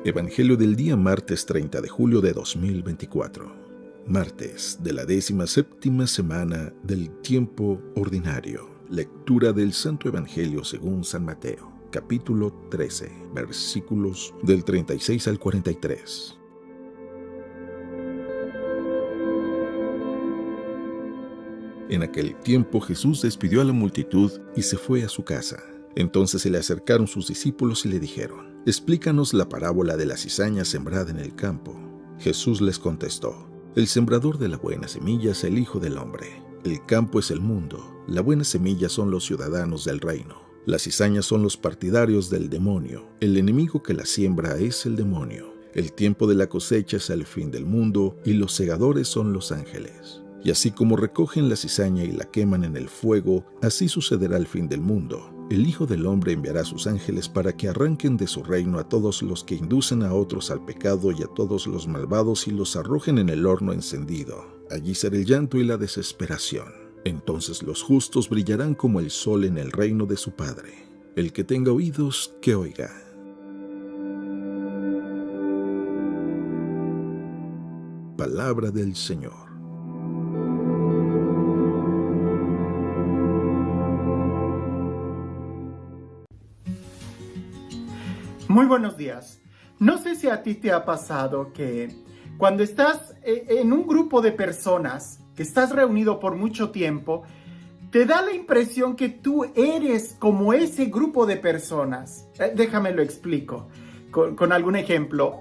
Evangelio del día martes 30 de julio de 2024. Martes de la 17ª semana del tiempo ordinario. Lectura del Santo Evangelio según San Mateo, capítulo 13, versículos del 36 al 43. En aquel tiempo Jesús despidió a la multitud y se fue a su casa. Entonces se le acercaron sus discípulos y le dijeron: «Explícanos la parábola de la cizaña sembrada en el campo». Jesús les contestó: «El sembrador de la buena semilla es el Hijo del Hombre. El campo es el mundo. La buena semilla son los ciudadanos del reino. Las cizañas son los partidarios del demonio. El enemigo que la siembra es el demonio. El tiempo de la cosecha es el fin del mundo y los segadores son los ángeles. Y así como recogen la cizaña y la queman en el fuego, así sucederá al fin del mundo. El Hijo del Hombre enviará a sus ángeles para que arranquen de su reino a todos los que inducen a otros al pecado y a todos los malvados y los arrojen en el horno encendido. Allí será el llanto y la desesperación. Entonces los justos brillarán como el sol en el reino de su Padre. El que tenga oídos, que oiga». Palabra del Señor. Muy buenos días. No sé si a ti te ha pasado que cuando estás en un grupo de personas, que estás reunido por mucho tiempo, te da la impresión que tú eres como ese grupo de personas. Déjame lo explico con algún ejemplo.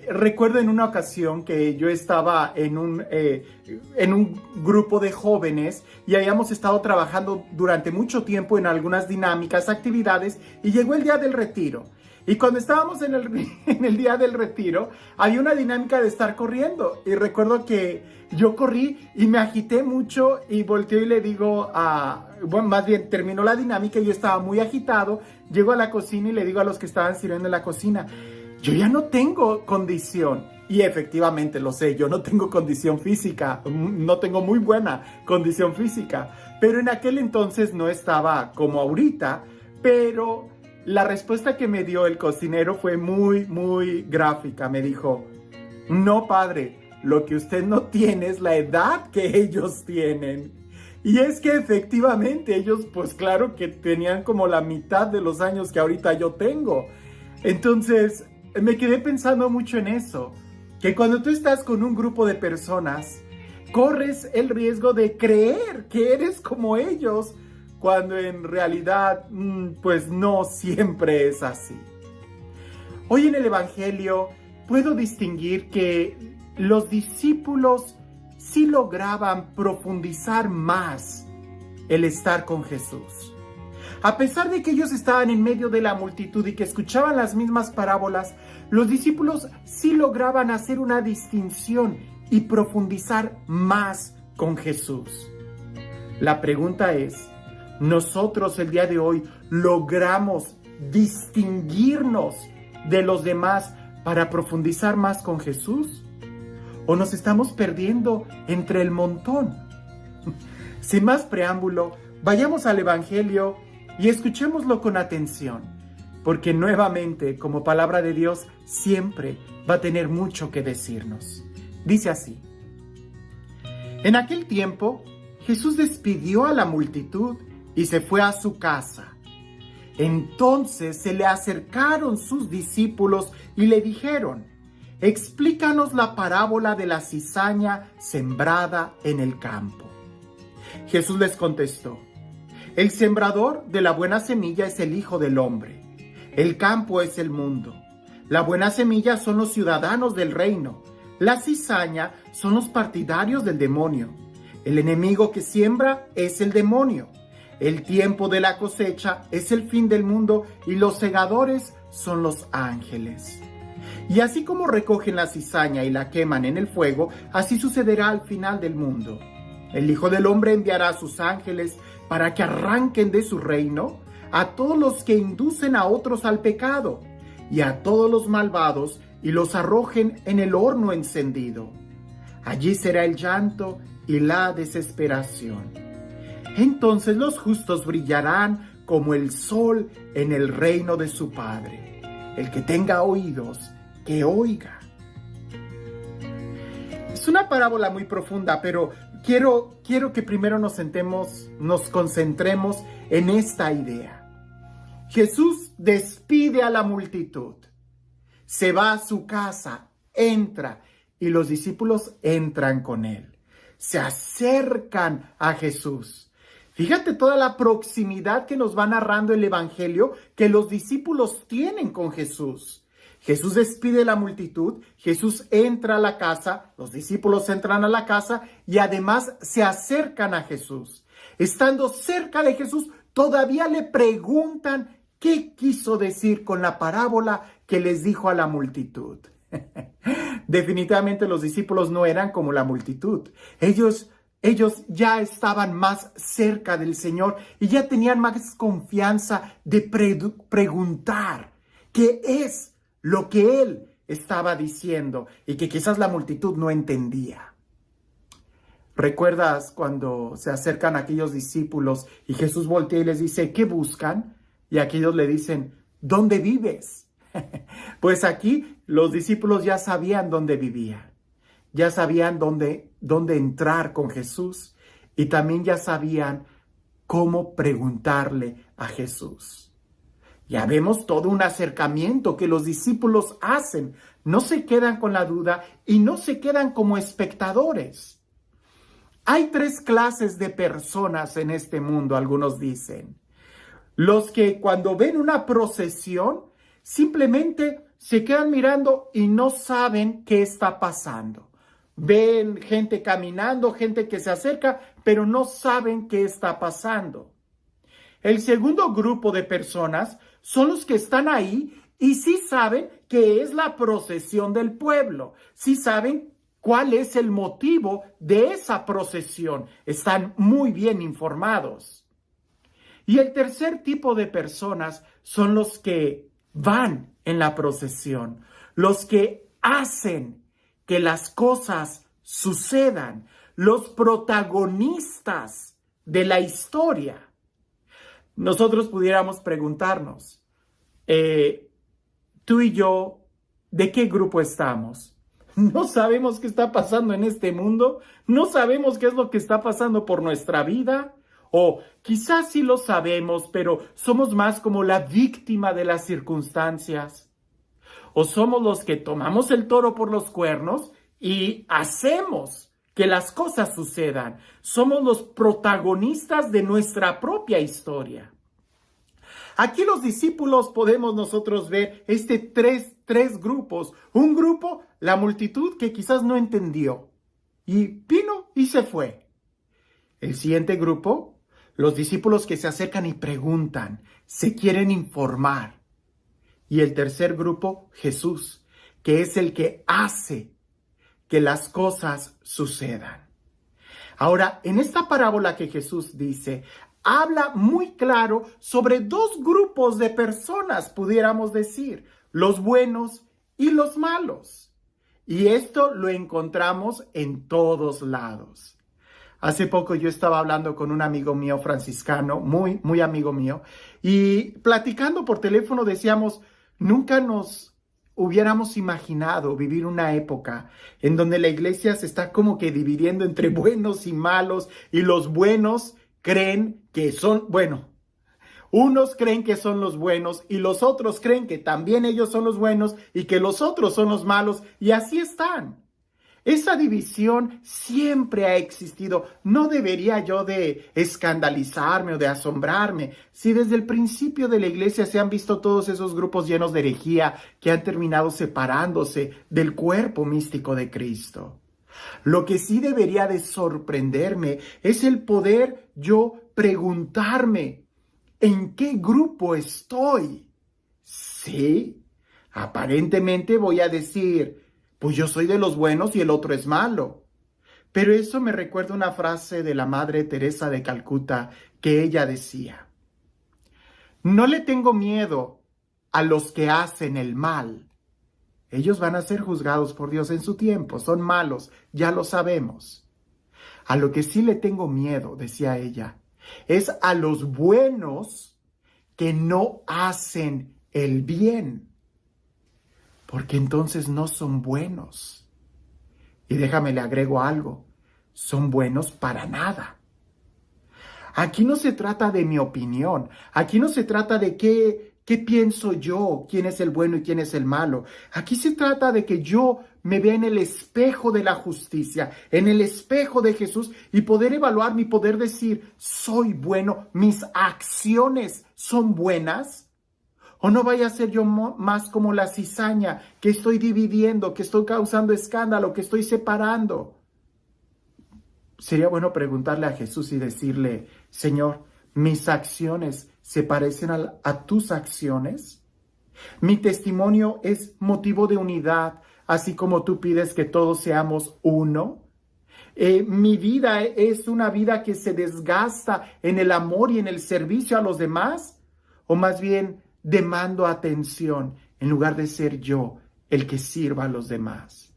Recuerdo en una ocasión que yo estaba en un grupo de jóvenes y habíamos estado trabajando durante mucho tiempo en algunas dinámicas, actividades, y llegó el día del retiro. Y cuando estábamos en el día del retiro, había una dinámica de estar corriendo. Y recuerdo que yo corrí y me agité mucho y volteo y le digo más bien terminó la dinámica y yo estaba muy agitado. Llego a la cocina y le digo a los que estaban sirviendo en la cocina: yo ya no tengo condición. Y efectivamente lo sé, yo no tengo condición física, no tengo muy buena condición física. Pero en aquel entonces no estaba como ahorita, pero la respuesta que me dio el cocinero fue muy gráfica. Me dijo: «No, padre, lo que usted no tiene es la edad que ellos tienen». Y es que efectivamente ellos, pues claro que tenían como la mitad de los años que ahorita yo tengo. Entonces me quedé pensando mucho en eso, que cuando tú estás con un grupo de personas, corres el riesgo de creer que eres como ellos, cuando en realidad, pues no siempre es así. Hoy en el Evangelio puedo distinguir que los discípulos sí lograban profundizar más el estar con Jesús. A pesar de que ellos estaban en medio de la multitud y que escuchaban las mismas parábolas, los discípulos sí lograban hacer una distinción y profundizar más con Jesús. La pregunta es: ¿nosotros el día de hoy logramos distinguirnos de los demás para profundizar más con Jesús? ¿O nos estamos perdiendo entre el montón? Sin más preámbulo, vayamos al Evangelio y escuchémoslo con atención, porque nuevamente, como palabra de Dios, siempre va a tener mucho que decirnos. Dice así: en aquel tiempo, Jesús despidió a la multitud y se fue a su casa. Entonces se le acercaron sus discípulos y le dijeron: «Explícanos la parábola de la cizaña sembrada en el campo». Jesús les contestó: «El sembrador de la buena semilla es el Hijo del Hombre. El campo es el mundo. La buena semilla son los ciudadanos del reino. La cizaña son los partidarios del demonio. El enemigo que siembra es el demonio. El tiempo de la cosecha es el fin del mundo y los segadores son los ángeles. Y así como recogen la cizaña y la queman en el fuego, así sucederá al final del mundo. El Hijo del Hombre enviará a sus ángeles para que arranquen de su reino a todos los que inducen a otros al pecado y a todos los malvados y los arrojen en el horno encendido. Allí será el llanto y la desesperación. Entonces los justos brillarán como el sol en el reino de su Padre. El que tenga oídos, que oiga. Es una parábola muy profunda, pero quiero que primero nos concentremos en esta idea. Jesús despide a la multitud, se va a su casa, entra y los discípulos entran con él. Se acercan a Jesús. Fíjate toda la proximidad que nos va narrando el Evangelio que los discípulos tienen con Jesús. Jesús despide a la multitud, Jesús entra a la casa, los discípulos entran a la casa y además se acercan a Jesús. Estando cerca de Jesús, todavía le preguntan qué quiso decir con la parábola que les dijo a la multitud. Definitivamente los discípulos no eran como la multitud. Ellos ya estaban más cerca del Señor y ya tenían más confianza de preguntar qué es lo que Él estaba diciendo y que quizás la multitud no entendía. ¿Recuerdas cuando se acercan aquellos discípulos y Jesús voltea y les dice, ¿qué buscan? Y aquellos le dicen, ¿dónde vives? Pues aquí los discípulos ya sabían dónde vivía. Ya sabían dónde entrar con Jesús y también ya sabían cómo preguntarle a Jesús. Ya vemos todo un acercamiento que los discípulos hacen. No se quedan con la duda y no se quedan como espectadores. Hay 3 clases de personas en este mundo, algunos dicen. Los que cuando ven una procesión simplemente se quedan mirando y no saben qué está pasando. Ven gente caminando, gente que se acerca, pero no saben qué está pasando. El segundo grupo de personas son los que están ahí y sí saben que es la procesión del pueblo. Sí saben cuál es el motivo de esa procesión. Están muy bien informados. Y el tercer tipo de personas son los que van en la procesión, los que hacen que las cosas sucedan, los protagonistas de la historia. Nosotros pudiéramos preguntarnos, tú y yo, ¿de qué grupo estamos? No sabemos qué está pasando en este mundo, no sabemos qué es lo que está pasando por nuestra vida, o quizás sí lo sabemos, pero somos más como la víctima de las circunstancias. O somos los que tomamos el toro por los cuernos y hacemos que las cosas sucedan. Somos los protagonistas de nuestra propia historia. Aquí los discípulos podemos nosotros ver tres grupos. Un grupo, la multitud que quizás no entendió y vino y se fue. El siguiente grupo, los discípulos que se acercan y preguntan, se quieren informar. Y el tercer grupo, Jesús, que es el que hace que las cosas sucedan. Ahora, en esta parábola que Jesús dice, habla muy claro sobre 2 grupos de personas, pudiéramos decir, los buenos y los malos. Y esto lo encontramos en todos lados. Hace poco yo estaba hablando con un amigo mío franciscano, muy amigo mío, y platicando por teléfono decíamos, nunca nos hubiéramos imaginado vivir una época en donde la iglesia se está como que dividiendo entre buenos y malos, y los buenos creen que son, unos creen que son los buenos y los otros creen que también ellos son los buenos y que los otros son los malos, y así están. Esa división siempre ha existido. No debería yo de escandalizarme o de asombrarme si desde el principio de la iglesia se han visto todos esos grupos llenos de herejía que han terminado separándose del cuerpo místico de Cristo. Lo que sí debería de sorprenderme es el poder yo preguntarme, ¿en qué grupo estoy? Sí, aparentemente voy a decir, pues yo soy de los buenos y el otro es malo. Pero eso me recuerda una frase de la Madre Teresa de Calcuta que ella decía, no le tengo miedo a los que hacen el mal. Ellos van a ser juzgados por Dios en su tiempo, son malos, ya lo sabemos. A lo que sí le tengo miedo, decía ella, es a los buenos que no hacen el bien. porque entonces no son buenos. Y déjame le agrego algo, son buenos para nada. Aquí no se trata de mi opinión, aquí no se trata de qué pienso yo, quién es el bueno y quién es el malo. Aquí se trata de que yo me vea en el espejo de la justicia, en el espejo de Jesús y poder evaluarme y poder decir, soy bueno, mis acciones son buenas. O no vaya a ser yo más como la cizaña, que estoy dividiendo, que estoy causando escándalo, que estoy separando. Sería bueno preguntarle a Jesús y decirle, Señor, ¿mis acciones se parecen a tus acciones? Mi testimonio es motivo de unidad, así como tú pides que todos seamos uno. Mi vida es una vida que se desgasta en el amor y en el servicio a los demás, o más bien demando atención en lugar de ser yo el que sirva a los demás.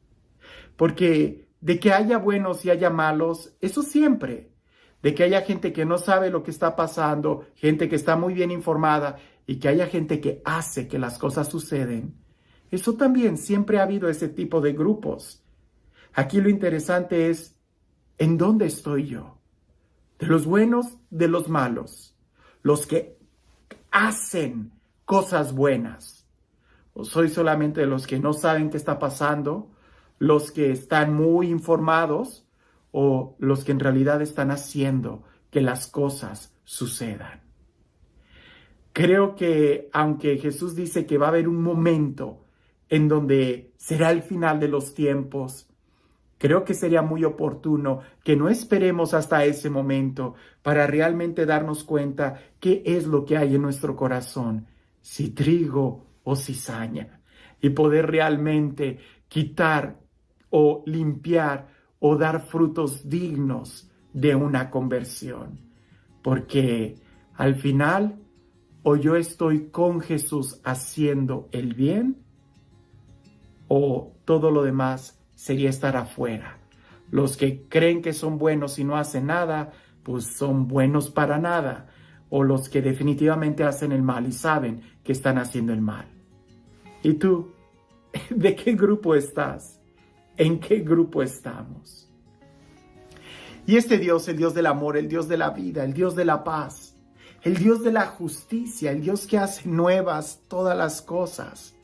Porque de que haya buenos y haya malos, eso siempre. De que haya gente que no sabe lo que está pasando, gente que está muy bien informada y que haya gente que hace que las cosas suceden. Eso también siempre ha habido ese tipo de grupos. Aquí lo interesante es, ¿en dónde estoy yo? De los buenos, de los malos. Los que hacen cosas buenas. ¿O soy solamente de los que no saben qué está pasando? ¿Los que están muy informados? ¿O los que en realidad están haciendo que las cosas sucedan? Creo que aunque Jesús dice que va a haber un momento en donde será el final de los tiempos, creo que sería muy oportuno que no esperemos hasta ese momento para realmente darnos cuenta qué es lo que hay en nuestro corazón, si trigo o cizaña, y poder realmente quitar o limpiar o dar frutos dignos de una conversión. Porque al final, o yo estoy con Jesús haciendo el bien, o todo lo demás sería estar afuera. Los que creen que son buenos y no hacen nada, pues son buenos para nada. O los que definitivamente hacen el mal y saben que están haciendo el mal. ¿Y tú? ¿De qué grupo estás? ¿En qué grupo estamos? Y este Dios, el Dios del amor, el Dios de la vida, el Dios de la paz, el Dios de la justicia, el Dios que hace nuevas todas las cosas,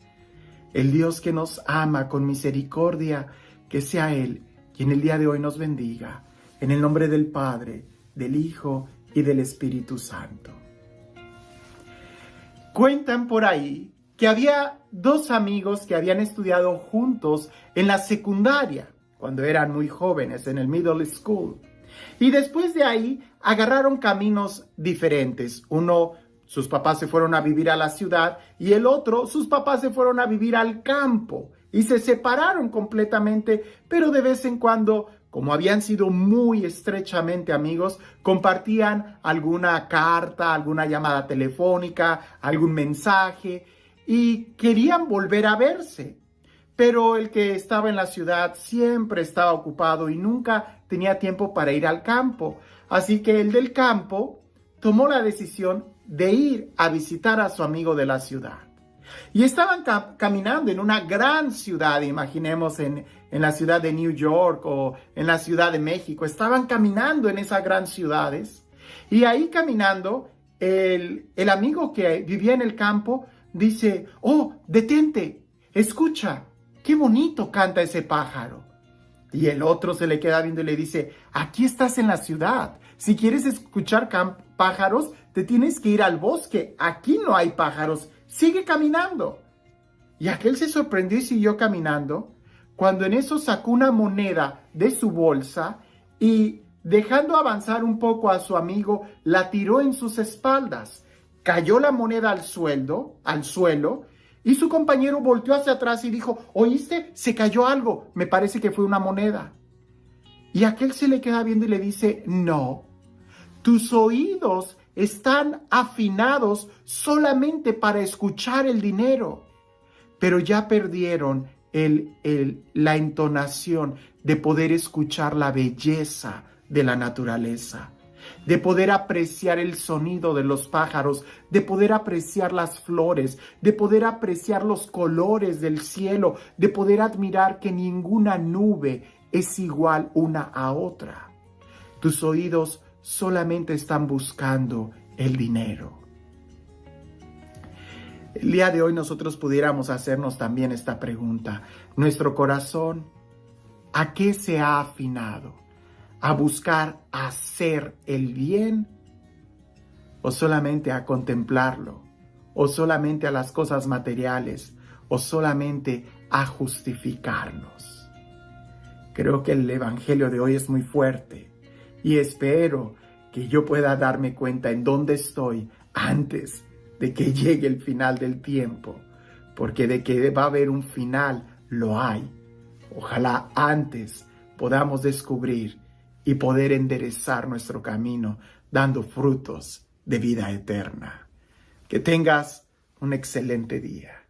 el Dios que nos ama con misericordia, que sea Él quien el día de hoy nos bendiga. En el nombre del Padre, del Hijo y del Espíritu Santo. Cuentan por ahí que había dos amigos que habían estudiado juntos en la secundaria, cuando eran muy jóvenes, en el middle school. Y después de ahí agarraron caminos diferentes. Uno, sus papás se fueron a vivir a la ciudad, y el otro, sus papás se fueron a vivir al campo. Y se separaron completamente, pero de vez en cuando, como habían sido muy estrechamente amigos, compartían alguna carta, alguna llamada telefónica, algún mensaje, y querían volver a verse. Pero el que estaba en la ciudad siempre estaba ocupado y nunca tenía tiempo para ir al campo. Así que el del campo tomó la decisión de ir a visitar a su amigo de la ciudad. Y estaban caminando en una gran ciudad, imaginemos en la ciudad de New York o en la Ciudad de México. Estaban caminando en esas grandes ciudades. Y ahí caminando, el amigo que vivía en el campo dice, oh, detente, escucha, qué bonito canta ese pájaro. Y el otro se le queda viendo y le dice, aquí estás en la ciudad. Si quieres escuchar pájaros, te tienes que ir al bosque. Aquí no hay pájaros. Sigue caminando. Y aquel se sorprendió y siguió caminando, cuando en eso sacó una moneda de su bolsa y, dejando avanzar un poco a su amigo, la tiró en sus espaldas. Cayó la moneda al suelo, y su compañero volteó hacia atrás y dijo, ¿oíste? Se cayó algo. Me parece que fue una moneda. Y aquel se le queda viendo y le dice, no, tus oídos están afinados solamente para escuchar el dinero, pero ya perdieron la entonación de poder escuchar la belleza de la naturaleza. de poder apreciar el sonido de los pájaros, de poder apreciar las flores, de poder apreciar los colores del cielo, de poder admirar que ninguna nube es igual una a otra. Tus oídos solamente están buscando el dinero. El día de hoy nosotros pudiéramos hacernos también esta pregunta. ¿Nuestro corazón a qué se ha afinado? ¿A buscar hacer el bien? ¿O solamente a contemplarlo? ¿O solamente a las cosas materiales? ¿O solamente a justificarnos? Creo que el evangelio de hoy es muy fuerte y espero que yo pueda darme cuenta en dónde estoy antes de que llegue el final del tiempo, porque de que va a haber un final, lo hay. Ojalá antes podamos descubrir y poder enderezar nuestro camino dando frutos de vida eterna. Que tengas un excelente día.